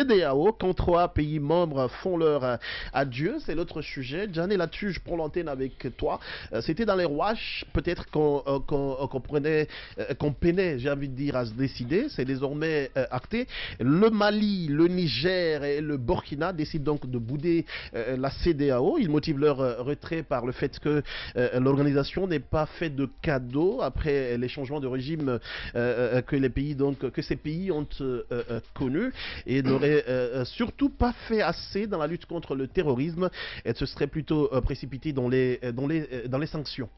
CEDEAO, quand 3 pays membres font leur adieu, c'est l'autre sujet. Gianni, là-dessus, je prends l'antenne avec toi. C'était dans les rouages, peut-être qu'on peinait, j'ai envie de dire, à se décider. C'est désormais acté. Le Mali, le Niger et le Burkina décident donc de bouder la CEDEAO. Ils motivent leur retrait par le fait que l'organisation n'est pas fait de cadeaux après les changements de régime que ces pays ont connus et n'auraient surtout pas fait assez dans la lutte contre le terrorisme et se serait plutôt précipité dans les sanctions.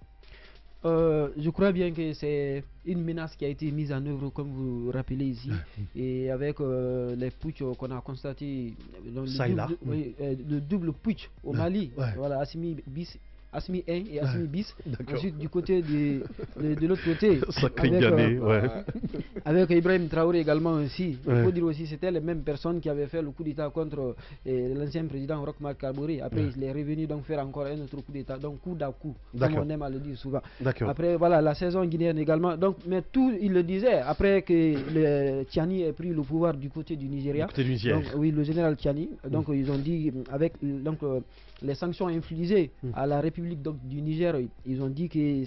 Je crois bien que c'est une menace qui a été mise en œuvre, comme vous rappelez ici, et avec les putsch qu'on a constaté, le double putsch au Mali, voilà, Assimi 1 et Assimi bis. Ensuite, du côté de l'autre côté, avec Ibrahim Traoré également aussi. Il faut dire aussi c'était les mêmes personnes qui avaient fait le coup d'État contre l'ancien président Roch Marc Kaboré. Après, il est revenu donc faire encore un autre coup d'État, donc coup d'à-coup, comme on aime à le dire souvent. Après, voilà, la saison guinéenne également. Donc, mais tout, il le disait, après que le Tiani ait pris le pouvoir du côté du Nigeria. Donc, oui, le général Tiani. Donc, ils ont dit, avec les sanctions infligées à la République du Niger, ils ont dit que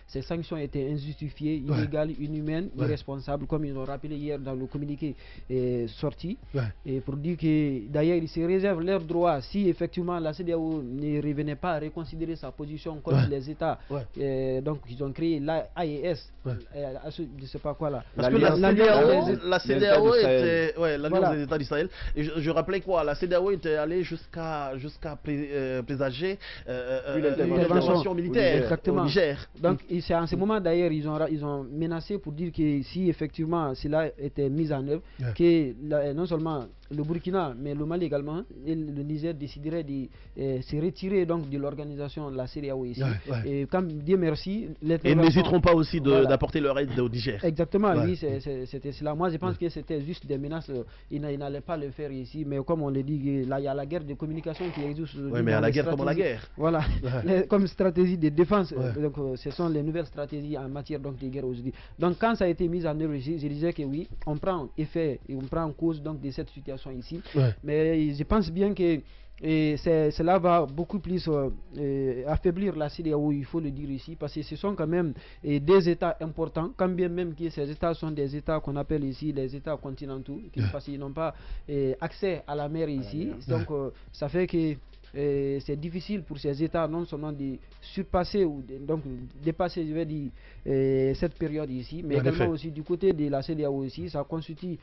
ces sanctions étaient injustifiées, illégales, inhumaines, irresponsables, comme ils ont rappelé hier dans le communiqué sorti, et pour dire que d'ailleurs ils se réservent leur droit si effectivement la CEDEAO ne revenait pas à reconsidérer sa position contre les États. Donc ils ont créé l'AES, je ne sais pas quoi là. Parce que la CEDEAO était l'Alliance des États d'Israël. Et je rappelais quoi, la CEDEAO était allée jusqu'à présager l'intervention militaire au Niger. Donc c'est en ce moment d'ailleurs ils ont menacé pour dire que si effectivement cela était mis en œuvre, que non seulement le Burkina mais le Mali également et le Niger décideraient de se retirer donc de l'organisation de la CEDEAO ici. Et comme Dieu merci, et ils n'hésiteront pas aussi d'apporter leur aide au Niger. Exactement, oui, c'était cela. Moi je pense que c'était juste des menaces, ils n'allaient pas le faire ici, mais comme on le dit, là il y a la guerre de communication qui existe. Oui, mais à la guerre comme à la guerre. Voilà, comme stratégie de défense. Donc ce sont les nouvelles stratégies en matière donc, de guerre aujourd'hui. Donc quand ça a été mis en œuvre ici, je disais que oui, on prend effet et on prend en cause donc de cette situation ici. Mais je pense bien que cela va beaucoup plus affaiblir la CEDEAO, il faut le dire ici, parce que ce sont quand même des États importants, quand bien même que ces États sont des États qu'on appelle ici les États continentaux, parce qu'ils n'ont pas accès à la mer ici. Donc ça fait que c'est difficile pour ces États non seulement de surpasser ou donc dépasser, je vais dire, cette période ici, mais également aussi du côté de la CEDEAO aussi, ça constitue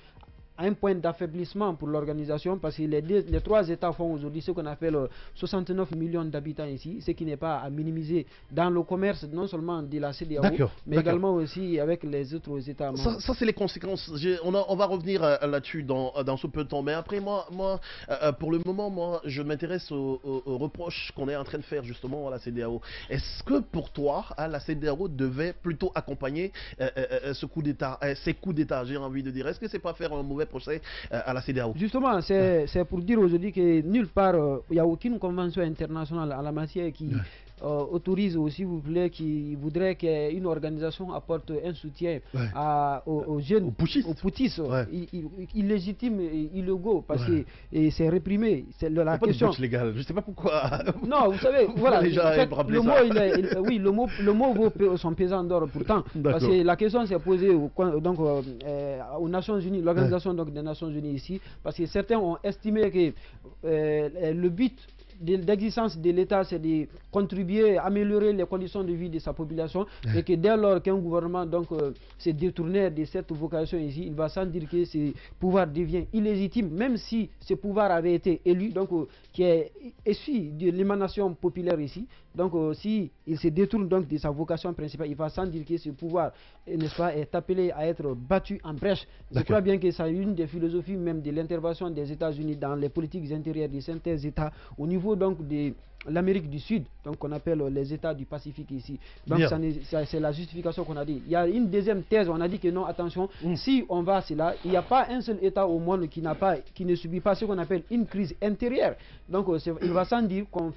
un point d'affaiblissement pour l'organisation, parce que les 3 États font aujourd'hui ce qu'on appelle 69 millions d'habitants ici, ce qui n'est pas à minimiser dans le commerce non seulement de la CEDEAO, mais également aussi avec les autres États membres. Ça c'est les conséquences. On va revenir là-dessus dans ce peu de temps. Mais après, moi pour le moment, je m'intéresse aux reproches qu'on est en train de faire justement à la CEDEAO. Est-ce que pour toi, la CEDEAO devait plutôt accompagner ces coups d'État, j'ai envie de dire? Est-ce que c'est pas faire un mauvais procès à la CEDEAO? Justement, c'est pour dire aujourd'hui que nulle part, il n'y a aucune convention internationale en la matière qui autorise aussi, vous voulez, qui voudrait qu'une organisation apporte un soutien aux jeunes, aux putschistes, illégitimes et illégaux, parce que c'est réprimé. C'est la question. Légal. Je ne sais pas pourquoi. Non, vous savez, voilà. Le mot vaut son pesant d'or pourtant, parce que la question s'est posée aux Nations Unies, l'organisation des Nations Unies ici, parce que certains ont estimé que le but d'existence de l'État, c'est de contribuer à améliorer les conditions de vie de sa population, et que dès lors qu'un gouvernement se détournait de cette vocation ici, il va sans dire que ce pouvoir devient illégitime, même si ce pouvoir avait été élu, qui est issu de l'émanation populaire ici. Donc si il se détourne donc de sa vocation principale, il va sans dire que ce pouvoir, n'est-ce pas, est appelé à être battu en brèche. Je crois bien que c'est une des philosophies même de l'intervention des États-Unis dans les politiques intérieures de certains États au niveau donc l'Amérique du Sud, donc qu'on appelle les États du Pacifique ici. Donc c'est la justification qu'on a dit. Il y a une deuxième thèse, on a dit que non, attention, si on va à cela, il n'y a pas un seul État au monde qui ne subit pas ce qu'on appelle une crise intérieure. Donc il va sans dire qu'on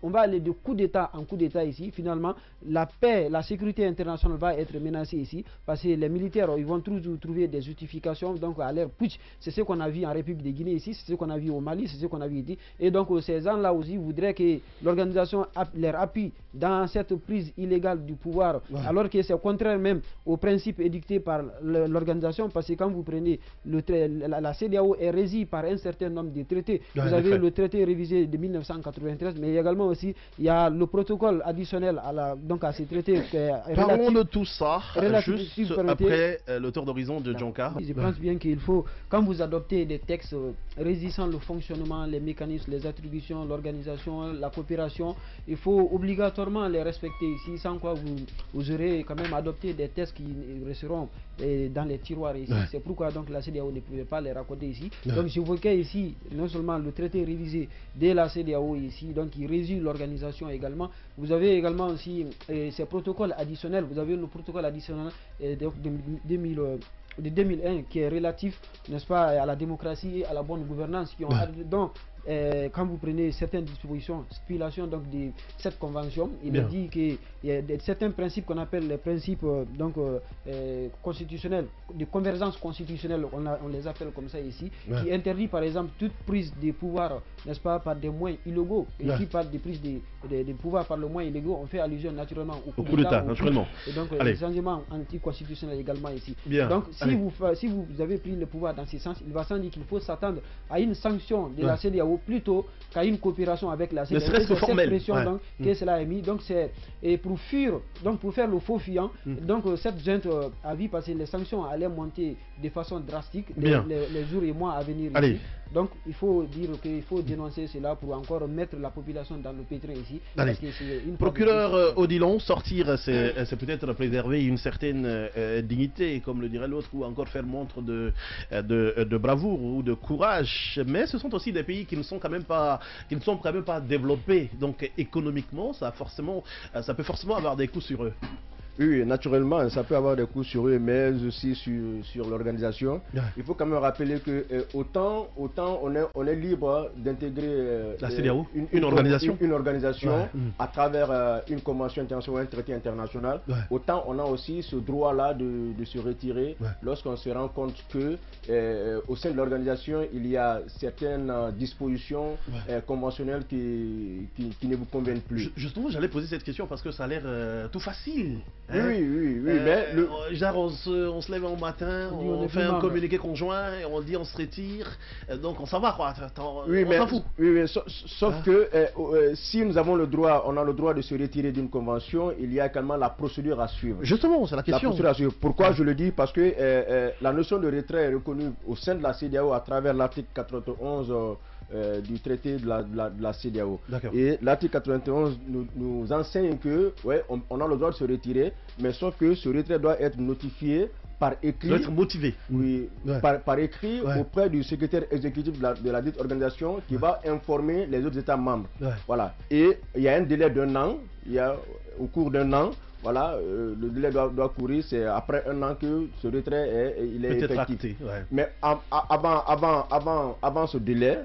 on va aller de coup d'État en coup d'État ici. Finalement, la paix, la sécurité internationale va être menacée ici, parce que les militaires, ils vont toujours trouver des justifications, donc à leur putsch. C'est ce qu'on a vu en République de Guinée ici, c'est ce qu'on a vu au Mali, c'est ce qu'on a vu ici. Et donc ces gens-là aussi voudraient que l'organisation leur appuie dans cette prise illégale du pouvoir, alors que c'est contraire même aux principes édictés par l'organisation, parce que quand vous prenez la CEDEAO est régie par un certain nombre de traités. Vous avez le traité révisé de 1993, mais également aussi il y a le protocole additionnel à ces traités. Parlons de tout ça juste après le tour d'horizon de Djonka. Je pense bien qu'il faut, quand vous adoptez des textes régissant le fonctionnement, les mécanismes, les attributions, l'organisation, la coopération, il faut obligatoirement les respecter ici, sans quoi vous aurez quand même adopté des textes qui resteront dans les tiroirs ici. C'est pourquoi donc la CEDEAO ne pouvait pas les raconter ici. Donc j'évoquais ici non seulement le traité révisé de la CEDEAO ici, donc qui régit l'organisation également. Vous avez également aussi ces protocoles additionnels. Vous avez le protocole additionnel de 2001 qui est relatif, n'est-ce pas, à la démocratie et à la bonne gouvernance, qui ont donc quand vous prenez certaines dispositions, stipulations donc de cette convention, il est dit qu'il y a certains principes qu'on appelle les principes constitutionnels, de convergence constitutionnelle, on les appelle comme ça ici, qui interdit par exemple toute prise de pouvoir, n'est-ce pas, par des moyens illégaux. Et qui parle de prise de pouvoir par le moyen illégaux, on fait allusion naturellement au coup d'État, naturellement. Et donc les changements anticonstitutionnels également ici. Donc si vous avez pris le pouvoir dans ce sens, il va sans dire qu'il faut s'attendre à une sanction de la CEDEAO plutôt qu'à une coopération avec la CEDEAO. Ne serait-ce que formelle. Donc, que cela est mis. Donc c'est pour fuir, donc pour faire le faux fuyant. Donc cette junte a vu passer les sanctions allaient monter de façon drastique les jours et mois à venir ici. Donc il faut dire qu'il faut dénoncer cela pour encore mettre la population dans le pétrin ici. Parce que une Procureur Odilon, sortir c'est peut-être préserver une certaine dignité, comme le dirait l'autre, ou encore faire montre de bravoure ou de courage. Mais ce sont aussi des pays qui ne sont quand même pas développés. Donc économiquement, ça peut forcément avoir des coups sur eux. Oui, naturellement, ça peut avoir des coups sur eux, mais aussi sur l'organisation. Il faut quand même rappeler que autant on est libre d'intégrer la CEDEAO, une organisation à travers une convention internationale, un traité international, autant on a aussi ce droit-là de se retirer lorsqu'on se rend compte que au sein de l'organisation, il y a certaines dispositions conventionnelles qui ne vous conviennent plus. Justement, j'allais poser cette question parce que ça a l'air tout facile. Oui, mais genre on se lève au matin, on fait un communiqué conjoint, et on dit on se retire, donc on s'en va quoi, on s'en fout. Oui, sauf que si nous avons on a le droit de se retirer d'une convention, il y a également la procédure à suivre. Justement, c'est la question. La procédure à suivre. Pourquoi je le dis? Parce que la notion de retrait est reconnue au sein de la CEDEAO à travers l'article 91 du traité de la CEDEAO. Et l'article 91 nous enseigne que on a le droit de se retirer, mais sauf que ce retrait doit être notifié par écrit. Doit être motivé. Oui, par écrit auprès du secrétaire exécutif de la dite organisation qui va informer les autres États membres. Voilà. Et il y a un délai d'1 an, au cours d'1 an, voilà, le délai doit courir, c'est après 1 an que ce retrait est effectif. Mais avant ce délai,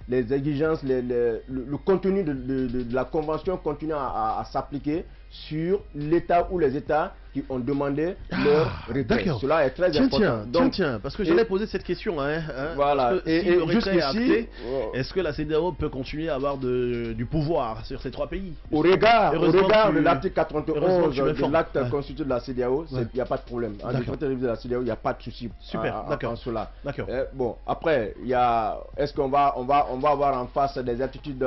les exigences, le contenu de la convention continue à s'appliquer sur l'État ou les États qui ont demandé leur retrait. Cela est très important. Tiens, parce que j'allais poser cette question. Voilà. Et jusqu'ici, est-ce que la CEDEAO peut continuer à avoir du pouvoir sur ces 3 pays? Au regard de l'article 91 de l'acte constitué de la CEDEAO, il n'y a pas de problème. En traité de la CEDEAO, il n'y a pas de souci en cela. Bon, après, est-ce qu'on va avoir en face des attitudes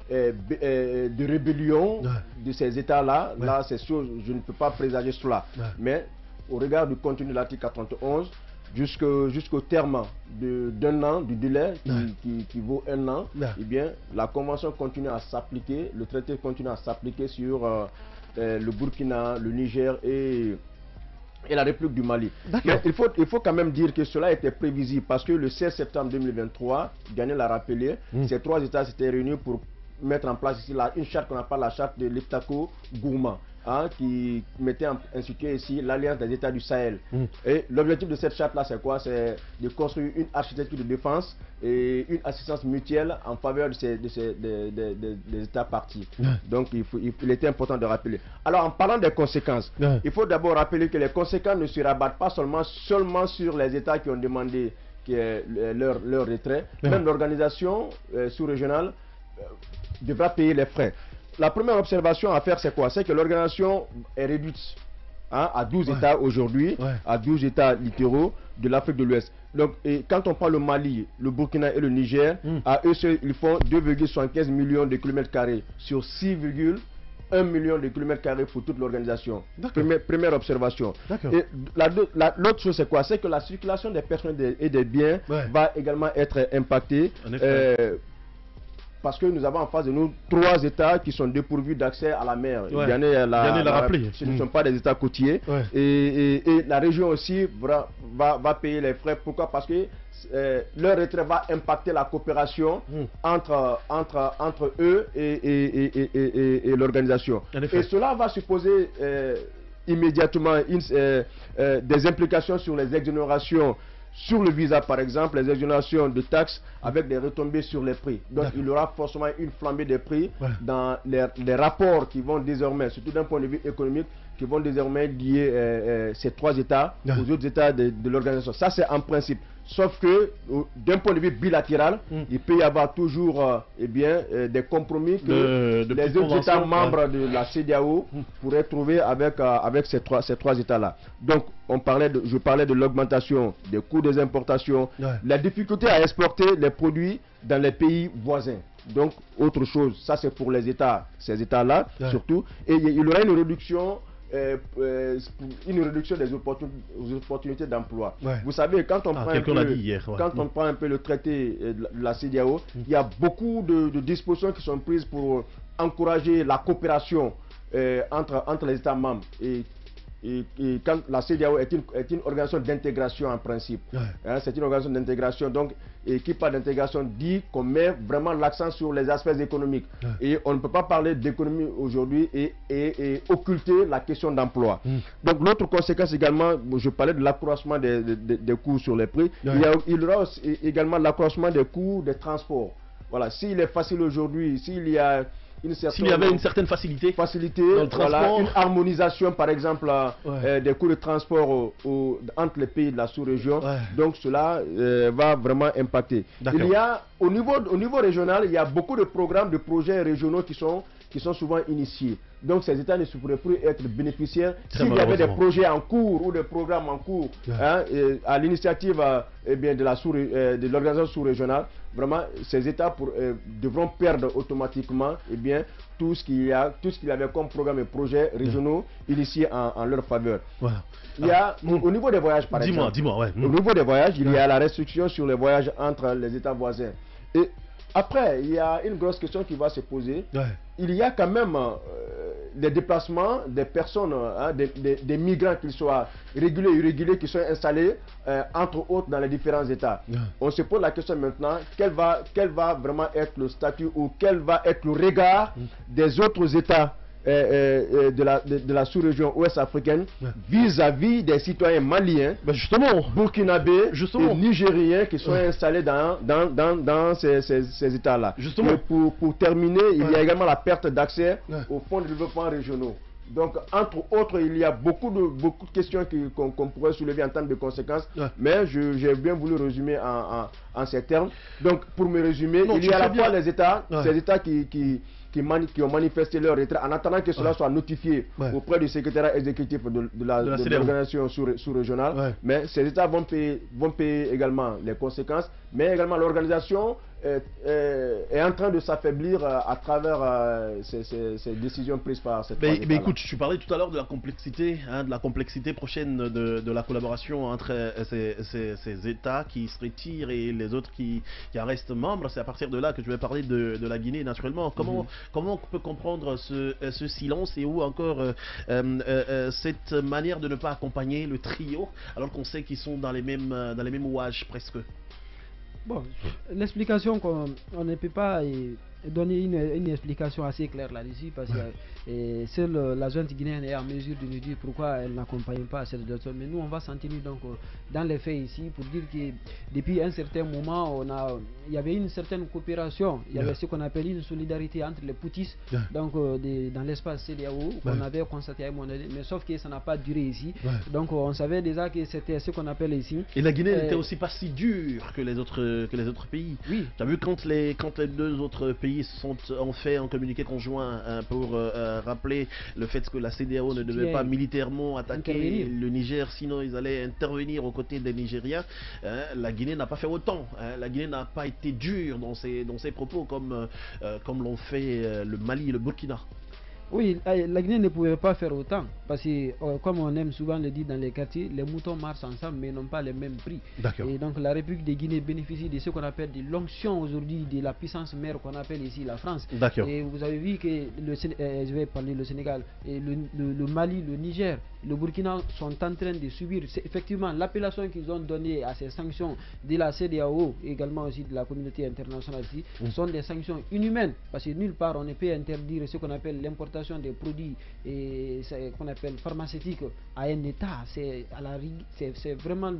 de rébellion de ces États-là? Là, c'est sûr, je ne peux pas présager cela. Mais au regard du contenu de l'article 91, jusqu'au terme d'1 an, du délai qui vaut 1 an, eh bien, la convention continue à s'appliquer, le traité continue à s'appliquer sur le Burkina, le Niger et et la République du Mali. Mais il faut quand même dire que cela était prévisible parce que le 16 septembre 2023, Gagné l'a rappelé, ces 3 États s'étaient réunis pour mettre en place ici une charte qu'on appelle la charte de l'Iptako Gourma, qui mettait institué ici l'Alliance des États du Sahel. Et l'objectif de cette charte-là, c'est quoi? C'est de construire une architecture de défense et une assistance mutuelle en faveur des États partis. Donc il était important de rappeler. Alors en parlant des conséquences, il faut d'abord rappeler que les conséquences ne se rabattent pas seulement sur les États qui ont demandé leur retrait. Même l'organisation sous-régionale devra payer les frais. La première observation à faire, c'est quoi? C'est que l'organisation est réduite à 12 États aujourd'hui, à 12 États littéraux de l'Afrique de l'Ouest. Donc, quand on prend le Mali, le Burkina et le Niger, à eux seuls, ils font 2,75 millions de kilomètres carrés sur 6,1 millions de kilomètres carrés pour toute l'organisation. Première observation. Et l'autre chose, c'est quoi? C'est que la circulation des personnes et des biens va également être impactée. Parce que nous avons en face de nous 3 États qui sont dépourvus d'accès à la mer. l'a rappelé. Ce ne sont pas des États côtiers. Et la région aussi va payer les frais. Pourquoi? Parce que leur retrait va impacter la coopération entre eux et l'organisation. Et cela va supposer immédiatement des implications sur les exonérations. Sur le visa, par exemple, les exonérations de taxes avec des retombées sur les prix. Donc, il y aura forcément une flambée des prix dans les rapports qui vont désormais, surtout d'un point de vue économique, qui vont désormais lier ces 3 États aux autres États de l'organisation. Ça, c'est en principe. Sauf que, d'un point de vue bilatéral, il peut y avoir toujours des compromis que les autres États membres de la CEDEAO pourraient trouver avec ces trois États-là. Donc, je parlais de l'augmentation des coûts des importations, la difficulté à exporter les produits dans les pays voisins. Donc, autre chose, ça c'est pour les États, ces États-là surtout. Et il y aura une réduction des opportunités d'emploi. Vous savez, quand on prend un peu le traité de la CEDEAO, il y a beaucoup de dispositions qui sont prises pour encourager la coopération entre les États membres. Et quand la CEDEAO est une organisation d'intégration en principe. C'est une organisation d'intégration, donc, et qui parle d'intégration dit qu'on met vraiment l'accent sur les aspects économiques. Et on ne peut pas parler d'économie aujourd'hui et occulter la question d'emploi. Donc l'autre conséquence également, je parlais de l'accroissement des coûts sur les prix, il y aura aussi également l'accroissement des coûts des transports. Voilà, s'il est facile aujourd'hui, s'il y avait une certaine facilité dans le transport, une harmonisation par exemple des coûts de transport entre les pays de la sous-région, donc cela va vraiment impacter. Il y a au niveau régional, il y a beaucoup de programmes, de projets régionaux qui sont souvent initiés. Donc ces États ne pourraient plus être bénéficiaires s'il y avait des projets en cours ou des programmes en cours à l'initiative de l'organisation sous-régionale. Vraiment, ces États devront perdre automatiquement tout ce qu'il y avait comme programme et projets régionaux initiés en leur faveur. Il y a, au niveau des voyages, par exemple, au niveau des voyages, il y a la restriction sur les voyages entre les États voisins. Et après, il y a une grosse question qui va se poser. Il y a quand même des déplacements des personnes, des migrants, qu'ils soient réguliers ou irréguliers, qui sont installés, entre autres, dans les différents États. On se pose la question maintenant, quel va vraiment être le statut ou quel va être le regard des autres États de la sous-région ouest africaine vis-à-vis des citoyens maliens, burkinabés et nigériens qui sont installés dans ces États-là. Pour terminer, il y a également la perte d'accès aux fonds de développement régionaux. Donc, entre autres, il y a beaucoup de questions qu'on pourrait soulever en termes de conséquences, mais j'ai bien voulu résumer en ces termes. Donc, pour me résumer, il y a à la fois les États, ces États qui ont manifesté leur retrait en attendant que cela soit notifié auprès du secrétariat exécutif de l'organisation sous-régionale. Mais ces États vont payer également les conséquences, mais également l'organisation est en train de s'affaiblir à travers ces décisions prises par cette mais écoute, tu parlais tout à l'heure de la complexité, prochaine de la collaboration entre ces États qui se retirent et les autres qui en restent membres. C'est à partir de là que je vais parler de la Guinée, naturellement. Comment on peut comprendre ce silence et où encore cette manière de ne pas accompagner le trio alors qu'on sait qu'ils sont dans les mêmes ouages presque? Bon, l'explication qu'on ne peut pas donner une explication assez claire là-dessus parce que seule la junte guinéenne est en mesure de nous dire pourquoi elle n'accompagne pas cette personne. Mais nous, on va s'en tenir donc dans les faits ici pour dire que depuis un certain moment, il y avait une certaine coopération, il y avait ce qu'on appelle une solidarité entre les poutistes donc, dans l'espace CEDEAO qu'on avait constaté à un moment donné, mais sauf que ça n'a pas duré ici. Donc on savait déjà que c'était ce qu'on appelle ici. Et la Guinée n'était aussi pas si dure que les autres pays. Oui. Tu as vu quand les deux autres pays ont fait un communiqué conjoint pour rappeler le fait que la CEDEAO ne devait pas militairement attaquer le Niger, sinon ils allaient intervenir aux côtés des Nigériens. La Guinée n'a pas fait autant. La Guinée n'a pas été dure dans ses propos comme l'ont fait le Mali et le Burkina. Oui, la Guinée ne pouvait pas faire autant, parce que comme on aime souvent le dire dans les quartiers, les moutons marchent ensemble mais n'ont pas les mêmes prix. Et donc la République de Guinée bénéficie de ce qu'on appelle de l'onction aujourd'hui de la puissance mère qu'on appelle ici la France. Et vous avez vu que je vais parler le Sénégal, et le Mali, le Niger, le Burkina sont en train de subir effectivement l'appellation qu'ils ont donnée à ces sanctions de la CEDEAO, également aussi de la communauté internationale ici, sont des sanctions inhumaines, parce que nulle part on ne peut interdire ce qu'on appelle l'importation des produits qu'on appelle pharmaceutiques à un État. C'est vraiment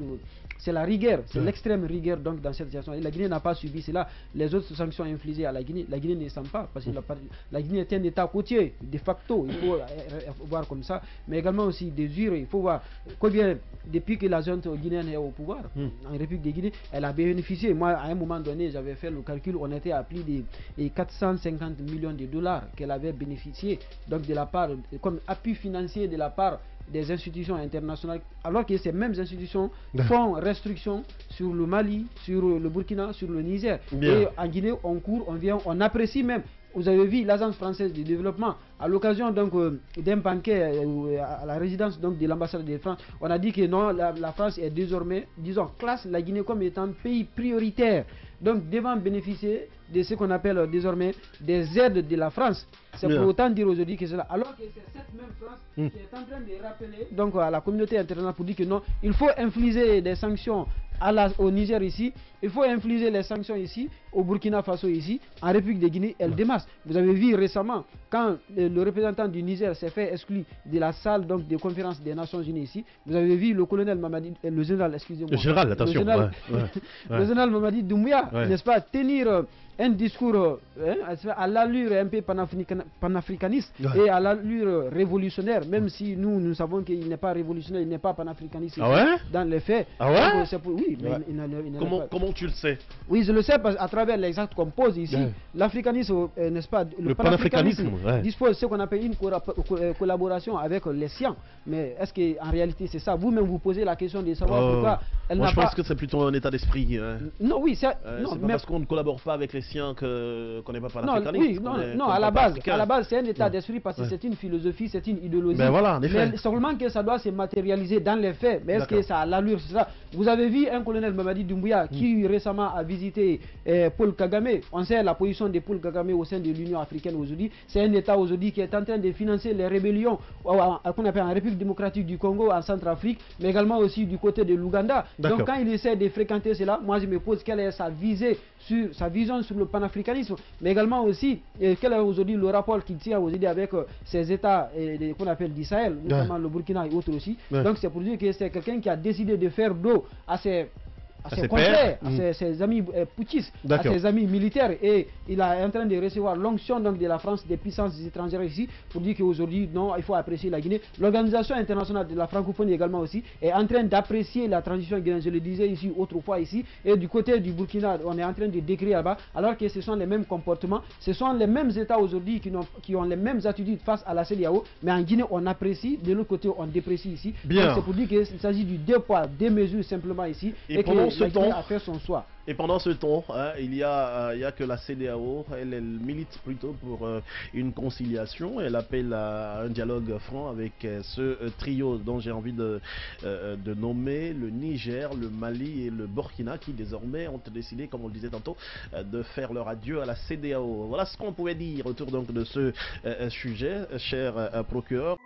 la rigueur, c'est l'extrême rigueur donc dans cette situation. Et la Guinée n'a pas subi cela. Les autres sanctions infligées à la Guinée ne sont pas, parce que la Guinée est un État côtier de facto, il faut voir comme ça, mais également aussi des usures. Il faut voir combien depuis que la junte guinéenne est au pouvoir en République de Guinée, elle a bénéficié. Moi à un moment donné j'avais fait le calcul, on était à plus de 450 millions de dollars qu'elle avait bénéficié donc de la part, comme appui financier de la part des institutions internationales, alors que ces mêmes institutions font restriction sur le Mali, sur le Burkina, sur le Niger. Et en Guinée, on court, on vient, on apprécie même. Vous avez vu l'Agence française de développement, à l'occasion donc d'un banquet à la résidence donc de l'ambassade de France, on a dit que non, la France est désormais, disons, classe la Guinée comme étant pays prioritaire, donc devant bénéficier de ce qu'on appelle désormais des aides de la France. C'est pour autant dire aujourd'hui que c'est là. Alors que c'est cette même France qui est en train de rappeler donc à la communauté internationale pour dire que non, il faut infliger des sanctions au Niger ici, il faut infliger les sanctions ici, au Burkina Faso ici, en République de Guinée, elle démasse. Vous avez vu récemment, quand le représentant du Niger s'est fait exclure de la salle donc, de conférence des Nations Unies ici, vous avez vu le colonel Mamadi, le général, excusez-moi. Le général, attention. Le général Mamadi Doumbouya, n'est-ce pas, tenir un discours à l'allure un peu panafricaniste et à l'allure révolutionnaire, même si nous savons qu'il n'est pas révolutionnaire, il n'est pas panafricaniste dans les faits. Oui, mais comment tu le sais? Oui, je le sais à travers l'exemple qu'on pose ici. L'africanisme, n'est-ce pas, le panafricanisme dispose de ce qu'on appelle une collaboration avec les sciences. Mais est-ce qu'en réalité c'est ça? Vous-même vous posez la question de savoir pourquoi elle n'a pas... Moi je pense que c'est plutôt un état d'esprit. Non, oui, c'est pas parce qu'on ne collabore pas avec les sciences qu'on n'est pas panafricaniste. Non, à la base c'est un état d'esprit parce que c'est une philosophie, c'est une idéologie. Mais voilà, en effet. Mais seulement que ça doit se matérialiser dans les faits. Mais est-ce que ça a l'allure, c'est ça? Vous avez vu un colonel Mamadi Doumbouya qui récemment a visité Paul Kagame. On sait la position de Paul Kagame au sein de l'Union africaine aujourd'hui. C'est un État aujourd'hui qui est en train de financer les rébellions qu'on appelle en République démocratique du Congo, en Centrafrique, mais également aussi du côté de l'Ouganda. Donc quand il essaie de fréquenter cela, moi je me pose quelle est sa vision sur le panafricanisme, mais également aussi quel est aujourd'hui le rapport qu'il tient aujourd'hui avec ces États qu'on appelle d'Israël, notamment le Burkina et autres aussi. Donc c'est pour dire que c'est quelqu'un qui a décidé de faire dos à ses confrères, à ses amis poutistes, à ses amis militaires, et il est en train de recevoir l'onction de la France, des puissances étrangères ici, pour dire qu'aujourd'hui, non, il faut apprécier la Guinée. L'Organisation internationale de la francophonie également aussi est en train d'apprécier la transition guinéenne, je le disais ici autrefois ici, et du côté du Burkina, on est en train de décrire là-bas, alors que ce sont les mêmes comportements, ce sont les mêmes États aujourd'hui qui ont les mêmes attitudes face à la CEDEAO, mais en Guinée on apprécie, de l'autre côté on déprécie ici. Donc c'est pour dire qu'il s'agit du deux poids, deux mesures simplement ici. Et pendant ce temps, a fait son choix. Et pendant ce temps, hein, il y a que la CEDEAO, elle milite plutôt pour une conciliation. Elle appelle à un dialogue franc avec ce trio dont j'ai envie de nommer le Niger, le Mali et le Burkina, qui désormais ont décidé, comme on le disait tantôt, de faire leur adieu à la CEDEAO. Voilà ce qu'on pouvait dire autour donc de ce sujet, cher procureur.